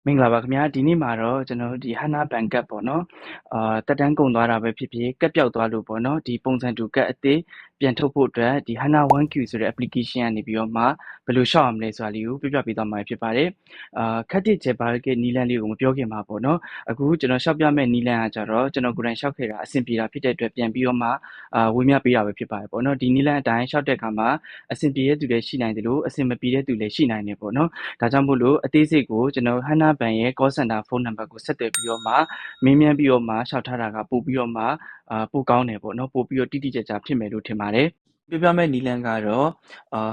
မင်္ဂလာပါခင်ဗျာဒီနေ့မှာတော့ကျွန်တော်တို့ဒီ HANA ဘဏ်ကတ်ပေါ့နော်တက်တန်းကုန်သွားတာပဲဖြစ်ဖြစ်ကတ်ပြောက်သွားလို့ပေါ့နော်ဒီပုံစံတူကတ်အသေးပြန်ထုတ်ဖို့အတွက်ဒီ HANA 1Q ဆိုတဲ့ application ကနေပြီးတော့မှဘယ်လိုရှောက်ရမလဲဆိုတာလေးကိုပြပြပေးသွားမှာဖြစ်ပါတယ်ခက်တစ်ဂျယ်ဘာကနီလန်လေးကိုမပြောခင်မှာပေါ့နော်အခုကျွန်တော်ရှောက်ပြမဲ့နီလန်ကကြတော့ကျွန်တော်ကိုယ်တိုင်ရှောက်ခဲ့တာအဆင်ပြေတာဖြစ်တဲ့အတွက်ပြန်ပြီးတော့မှဝေမျှပေးတာပဲဖြစ်ပါတယ်ပေါ့နော်ဒီနီလန်အတိုင်းရှောက်တဲ့အခါမှာအဆင်ပြေတဲ့သူလည်းရှိနိုင်တယ်လို့အဆင်မပြေတဲ့သူလည်းရှိနိုင်တယ်ပေါ့နော်ဒါကြောင့်မို့လို့အသေးစိတ်ကိုကျွန်တော် HANA ဘဏ်ရဲ့ call center ဖုန်းနံပါတ်ကိုဆက်သွယ်ပြီးတော့မှမေးမြန်းပြီးတော့မှရှောက်ထားတာကပို့ပြီးတော့မှပို့ကောင်းတယ်ပေါ့နော်ပို့ပြီးတော့တိတိကျကျဖြစ်မယ်လို့ထင်ပါတယ်ပြပြမဲ့နီလန်ကတော့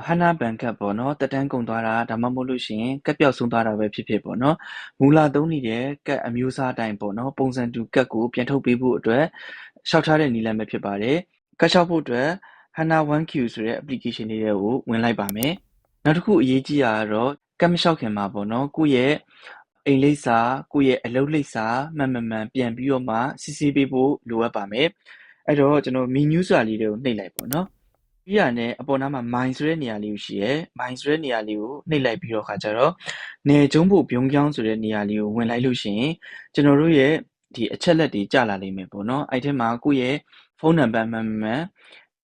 HANA ဘဏ်ကတ်ပေါ့နော်တက်တန်းကုန်သွားတာဒါမှမဟုတ်လို့ရှိရင်ကတ်ပြောက်ဆုံးသွားတာပဲဖြစ်ဖြစ်ပေါ့နော်မူလာသုံးနေတဲ့ကတ်အမျိုးအစားအတိုင်းပေါ့နော်ပုံစံတူကတ်ကိုပြန်ထုတ်ပေးဖို့အတွက်ရှောက်ထားတဲ့နီလန်ပဲဖြစ်ပါတယ်ကတ်ရှောက်ဖို့အတွက် HANA 1Q ဆိုတဲ့ application လေးကိုဝင်လိုက်ပါမယ်နောက်တစ်ခုအရေးကြီးတာကတော့ကတ်မလျှောက်ခင်မှာပေါ့နော်ကိုယ့်ရဲ့အိမ်လိပ်စာကိုယ့်ရဲ့အလုပ်လိပ်စာမှန်ပြန်ပြီးတော့မှစစ်ဆေးပေးဖို့လိုအပ်ပါမယ်အဲ့တော့ကျွန်တော် menu ဆိုတာလေးတွေကိုနှိပ်လိုက်ပေါ့နော်ပြီးရနဲ့အပေါ်နားမှာ mine ဆိုတဲ့နေရာလေးကိုရှိရဲ mine ဆိုတဲ့နေရာလေးကိုနှိပ်လိုက်ပြီးတော့ခါကြတော့နယ်ကျုံးဖို့ပြုံးကြောင်းဆိုတဲ့နေရာလေးကိုဝင်လိုက်လို့ရှိရင်ကျွန်တော်တို့ရဲ့ဒီအချက်လက်တွေကြာလာလိမ့်မယ်ပေါ့နော်အဲ့ထဲမှာကိုယ့်ရဲ့ဖုန်းနံပါတ်မှန်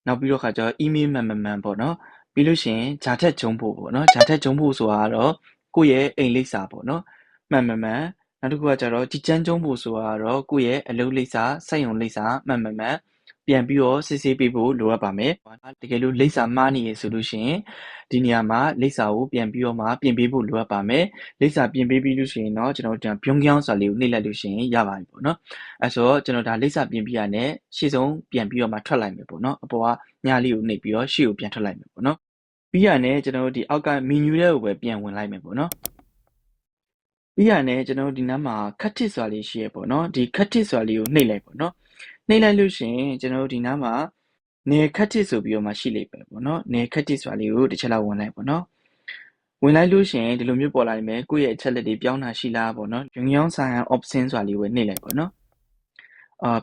နောက်ပြီးတော့ခါကြတော့ email မှန်ပေါ့နော်ပြီးလို့ရှိရင်ဂျာထက်ကျုံးဖို့ပေါ့နော်ဂျာထက်ကျုံးဖို့ဆိုတာကတော့ကိုယ့်ရဲ့အိမ်လိပ်စာပေါ့နော်မှန်နောက်တစ်ခုကကြတော့ဒီချမ်းကျုံးဖို့ဆိုတာကတော့ကိုယ့်ရဲ့အလုပ်လိပ်စာစက်ရုံလိပ်စာမှန်ပြန်ပြီးတော့စစ်ဆေးပေးဖို့လိုအပ်ပါမယ်တကယ်လို့လိပ်စာမှားနေရဆိုလို့ရှိရင်ဒီနေရာမှာလိပ်စာကိုပြန်ပြီးတော့မှပြင်ပေးဖို့လိုအပ်ပါမယ်လိပ်စာပြင်ပေးပြီးလို့ရှိရင်တော့ကျွန်တော်တို့ပြုံးကြောင်းဆိုတာလေးကိုနှိပ်လိုက်လို့ရှိရင်ရပါပြီပေါ့နော်အဲဆိုတော့ကျွန်တော်ဒါလိပ်စာပြင်ပြီးရတဲ့ရှေ့ဆုံးပြန်ပြီးတော့မှထွက်လိုက်မယ်ပေါ့နော်အပေါ်ကညလေးကိုနှိပ်ပြီးတော့ရှေ့ကိုပြန်ထွက်လိုက်မယ်ပေါ့နော်ပြီးရတဲ့ကျွန်တော်တို့ဒီအောက်က menu တွေကိုပဲပြန်ဝင်လိုက်မယ်ပေါ့နော်ပြီးရနဲ့ကျွန်တော်တို့ဒီနားမှာ cut it ဆိုတာလေးရှိရပေါ့နော်ဒီ cut it ဆိုတာလေးကိုနှိပ်လိုက်ပေါ့နော်နှိပ်လိုက်လို့ရှိရင်ကျွန်တော်တို့ဒီနားမှာနေ cut it ဆိုပြီးတော့မှရှိလိမ့်မယ်ပေါ့နော်နေ cut it ဆိုတာလေးကိုတစ်ချက်လောက်ဝင်လိုက်ပေါ့နော်ဝင်လိုက်လို့ရှိရင်ဒီလိုမျိုးပေါ်လာနိုင်မယ်ကိုယ့်ရဲ့အချက်လက်တွေပြောင်းတာရှိလားပေါ့နော်ညွန်ညောင်းဆိုင် option ဆိုတာလေးကိုနှိပ်လိုက်ပေါ့နော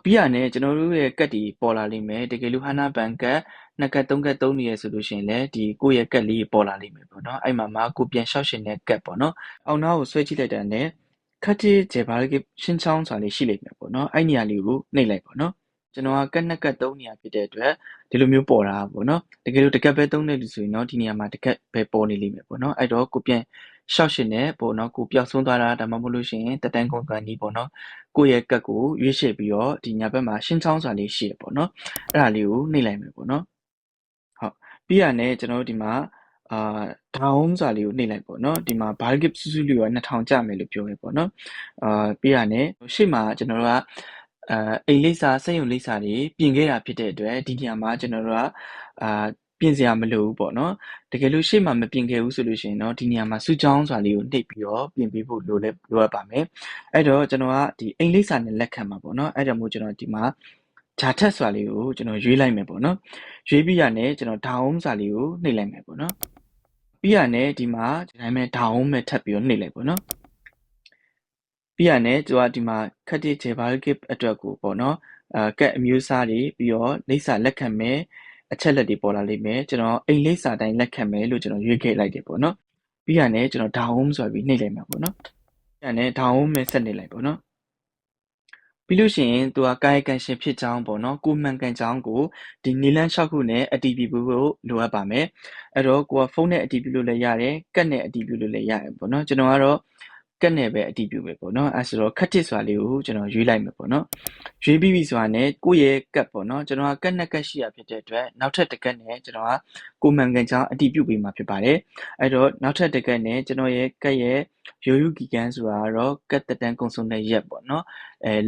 ်ပြီးရနဲ့ကျွန်တော်တို့ရဲ့ကတ်တီပေါ်လာလိမ့်မယ်တကယ်လို့ HANA ဘဏ်ကတ်2ကတ်3ကတ်သုံးနေရဆိုလို့ရှိရင်လည်းဒီကိုယ့်ရဲ့ကတ်လေးပေါ်လာလိမ့်မယ်ပေါ့နော်အဲ့မှာကိုပြန်လျှောက်ရှင်တဲ့ကတ်ပေါ့နော်အောက်နားကိုဆွဲကြည့်လိုက်တာနဲ့ခတ်တီဂျေဘာလေးရှင်းချောင်းဆိုတာလေးရှိလိမ့်မယ်ပေါ့နော်အဲ့နေရာလေးကိုနှိပ်လိုက်ပေါ့နော်ကျွန်တော်ကကတ်2ကတ်3နေရာဖြစ်တဲ့အတွက်ဒီလိုမျိုးပေါ်တာပေါ့နော်တကယ်လို့တစ်ကတ်ပဲသုံးနေလို့ဆိုရင်တော့ဒီနေရာမှာတစ်ကတ်ပဲပေါ်နေလိမ့်မယ်ပေါ့နော်အဲ့တော့ကိုပြန်ရှောက်ရှင်တဲ့ပေါ့နော်ကိုပျောက်ဆုံးသွားတာဒါမှမဟုတ်လို့ရှိရင်တက်တန်းကုန်ကန်ဒီပေါ့နော်ကိုယ့်ရဲ့ကတ်ကိုရွေးချယ်ပြီးတော့ဒီညာဘက်မှာရှင်းချောင်းဆိုတာလေးရှိရပေါ့နော်အဲ့ဒါလေးကိုနှိပ်လိုက်မယ်ပေါ့နော်ဟုတ်ပြီးရနဲ့ကျွန်တော်တို့ဒီမှာdown ဆိုတာလေးကိုနှိပ်လိုက်ပေါ့နော်ဒီမှာ bargip စုစုလေးက2000ကျမယ်လို့ပြောရပေါ့နော်ပြီးရနဲ့ရှေ့မှာကျွန်တော်တို့ကအိမ်လိပ်စာစက်ရုံလိပ်စာတွေပြင်ခဲ့တာဖြစ်တဲ့အတွက်ဒီနေရာမှာကျွန်တော်တို့ကပြင်စရာမလိုဘူးပေါ့နော်တကယ်လို့ရှေ့မှာမပြင်ခဲ့ဘူးဆိုလို့ရှိရင်တော့ဒီနေရာမှာစုချောင်းဆိုတာလေးကိုနှိပ်ပြီးတော့ပြင်ပေးဖို့လိုအပ်ပါမယ်အဲ့တော့ကျွန်တော်ကဒီအိမ်လိပ်စာနဲ့လက်ခံမှာပေါ့နော်အဲ့ဒါမို့ကျွန်တော်ဒီမှာဂျာထက်ဆိုတာလေးကိုကျွန်တော်ရွေးလိုက်မယ်ပေါ့နော်ရွေးပြီးရနဲ့ကျွန်တော် down ဆိုတာလေးကိုနှိပ်လိုက်မယ်ပေါ့နော်ပြီးရနဲ့ဒီမှာဒီတိုင်းပဲ down မဲ့ထပ်ပြီးတော့နှိပ်လိုက်ပေါ့နော်ပြီးရနဲ့သူကဒီမှာခက်တဲ့ JavaScript အတွက်ကိုပေါ့နော်ကတ်အမျိုးအစားတွေပြီးတော့လိပ်စာလက်ခံမယ်အချက်လက်တွေပေါ်လာလိမ့်မယ်ကျွန်တော်အိမ်လိပ်စာတိုင်းလက်ခံမယ်လို့ကျွန်တော်ရွေးခဲ့လိုက်တယ်ပေါ့နော်ပြီးရနဲ့ကျွန်တော် down ဆိုပြီးနှိပ်လိုက်မှာပေါ့နော်ပြီးရနဲ့ down မဲ့ဆက်နှိပ်လိုက်ပေါ့နော်ပြီးလို့ရှိရင်သူကကာယကံရှင်ဖြစ်ကြောင်းပေါ့နော်ကိုမှန်ကန်ကြောင်းကိုဒီနီလန်း6ခုနဲ့အတည်ပြုဖို့လိုအပ်ပါမယ်အဲ့တော့ကိုကဖုန်းနဲ့အတည်ပြုလို့လည်းရတယ်ကတ်နဲ့အတည်ပြုလို့လည်းရတယ်ပေါ့နော်ကျွန်တော်ကတော့ကတ်နဲ့ပဲအတည်ပြုမယ်ပေါ့နော်အဲဆိုတော့ခက်တစ်ဆိုတာလေးကိုကျွန်တော်ရွေးလိုက်မယ်ပေါ့နော်ရွေးပြီးပြီဆိုတာနဲ့ကိုယ့်ရဲ့ကတ်ပေါ့နော်ကျွန်တော်ကကတ်နဲ့ကတ်ရှိရဖြစ်တဲ့အတွက်နောက်ထပ်တစ်ကတ်နဲ့ကျွန်တော်ကကိုမှန်ကန်ကြောင်းအတည်ပြုပေးမှာဖြစ်ပါတယ်အဲ့တော့နောက်ထပ်တစ်ကတ်နဲ့ကျွန်တော်ရဲ့ကတ်ရဲ့ရိုးရိုးဂီကန်ဆိုတာကတော့ကတ်တက်တန်းကုန်ဆုံးတဲ့ရက်ပေါ့နော်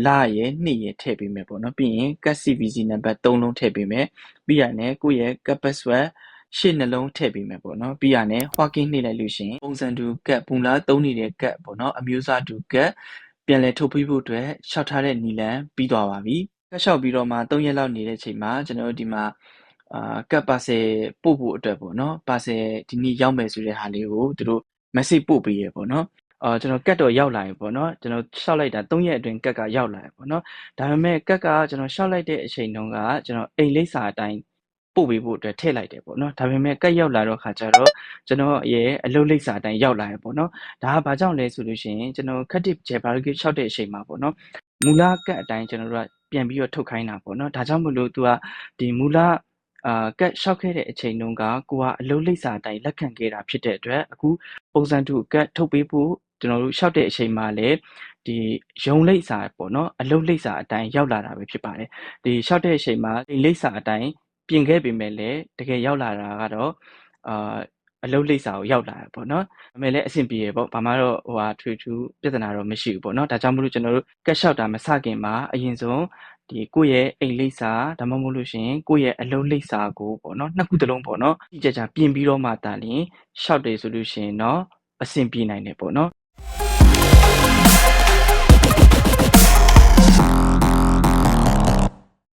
လရယ်နှစ်ရယ်ထည့်ပေးမယ်ပေါ့နော်ပြီးရင်ကတ် CVC နံပါတ်3လုံးထည့်ပေးမယ်ပြီးရနဲ့ကိုယ့်ရဲ့ကတ် password ရှစ်နှလုံးထည့်ပေးမယ်ပေါ့နော်ပြီးရနဲ့ working နှိပ်လိုက်လို့ရှိရင်ပုံစံတူကတ်ပုံလားသုံးနေတဲ့ကတ်ပေါ့နော်အမျိုးအစားတူကတ်ပြန်လည်ထုတ်ပေးဖို့အတွက်ရှောက်ထားတဲ့နီလန်ပြီးသွားပါပြီကတ်လျှောက်ပြီးတော့မှ3ရက်လောက်နေတဲ့ချိန်မှာကျွန်တော်တို့ဒီမှာကတ်ပါဆယ်ပို့ဖို့အတွက်ပေါ့နော်ပါဆယ်ဒီနေ့ရောက်မယ်ဆိုတဲ့ဟာလေးကိုသူတို့ message ပို့ပေးရပေါ့နော်ကျွန်တော်ကတ်တော့ရောက်လာပြီပေါ့နော်ကျွန်တော်ရှောက်လိုက်တာ3ရက်အတွင်းကတ်ကရောက်လာပြီပေါ့နော်ဒါပေမဲ့ကတ်ကကျွန်တော်ရှောက်လိုက်တဲ့အချိန်တုန်းကကျွန်တော်အိမ်လိပ်စာအတိုင်း ပို့ပေးဖို့အတွက်ထည့်လိုက်တယ်ပေါ့နော်ဒါပေမဲ့ကတ်ရောက်လာတော့ခါကျတော့ကျွန်တော်ရဲ့အလုပ်လိပ်စာအတိုင်းရောက်လာရပေါ့နော်ဒါကဘာကြောင့်လဲဆိုလို့ရှိရင်ကျွန်တော် Creative Jailbreak လျှောက်တဲ့အချိန်မှာပေါ့နော်မူလကတ်အတိုင်းကျွန်တော်တို့ကပြန်ပြီးတော့ထုတ်ခိုင်းတာပေါ့နော်ဒါကြောင့်မလို့သူကဒီမူလကတ်လျှောက်ခဲ့တဲ့အချိန်တုန်းကကိုကအလုပ်လိပ်စာအတိုင်းလက်ခံခဲ့တာဖြစ်တဲ့အတွက်အခုပုံစံတူကတ်ထုတ်ပေးဖို့ကျွန်တော်တို့လျှောက်တဲ့အချိန်မှာလည်းဒီရုံလိပ်စာပေါ့နော်အလုပ်လိပ်စာအတိုင်းရောက်လာတာပဲဖြစ်ပါတယ်ဒီလျှောက်တဲ့အချိန်မှာဒီလိပ်စာအတိုင်းပြင်ခဲ့ပေမဲ့လည်းတကယ်ရောက်လာတာကတော့အလုပ်လိပ်စာကိုရောက်လာတယ်ပေါ့နော်ဒါပေမဲ့လည်းအဆင်ပြေရပေါ့ဘာမှတော့ထွေထူးပြဿနာတော့မရှိဘူးပေါ့နော်ဒါကြောင့်မလို့ကျွန်တော်တို့ကတ်လျှောက်တာမစခင်မှာအရင်ဆုံးဒီကိုယ့်ရဲ့အိမ်လိပ်စာဒါမှမဟုတ်လို့ရှိရင်ကိုယ့်ရဲ့အလုပ်လိပ်စာကိုပေါ့နော်နှစ်ခုတစ်လုံးပေါ့နော်ကြည့်ကြပြင်ပြီးတော့မှတာလျှင်လျှောက်တယ်ဆိုလို့ရှိရင်တော့အဆင်ပြေနိုင်တယ်ပေါ့နော်